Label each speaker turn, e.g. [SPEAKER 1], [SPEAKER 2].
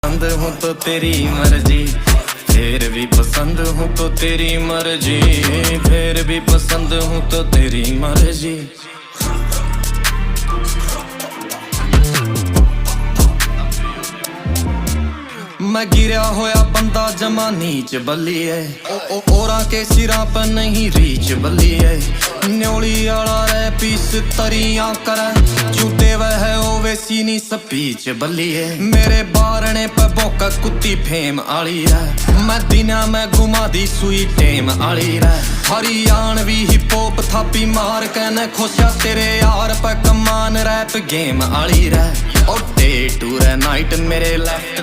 [SPEAKER 1] पसंद हूँ तो तेरी मर्जी, फिर भी पसंद हूँ तो तेरी मर्जी, फिर भी पसंद हूँ तो तेरी मर्जी। मैं गिरा होया बंदा जमा नीच बल्ली है, ओरा के सिरा पर नहीं रीच बल्ली है। न्योली आला रे पीस तरियां करे, चूते वह ओवे सीनी स्पीच बल्ली है। मेरे बारने पे भौंका कुत्ती फेम आली है, मैं दिना में घुमा दी सुई टेम आली रे। हरियाणवी हिप हॉप थापी मार के न खुशा तेरे यार पे कमान रैप गेम आली रे। और डे टू रे नाइट मेरे लेफ्ट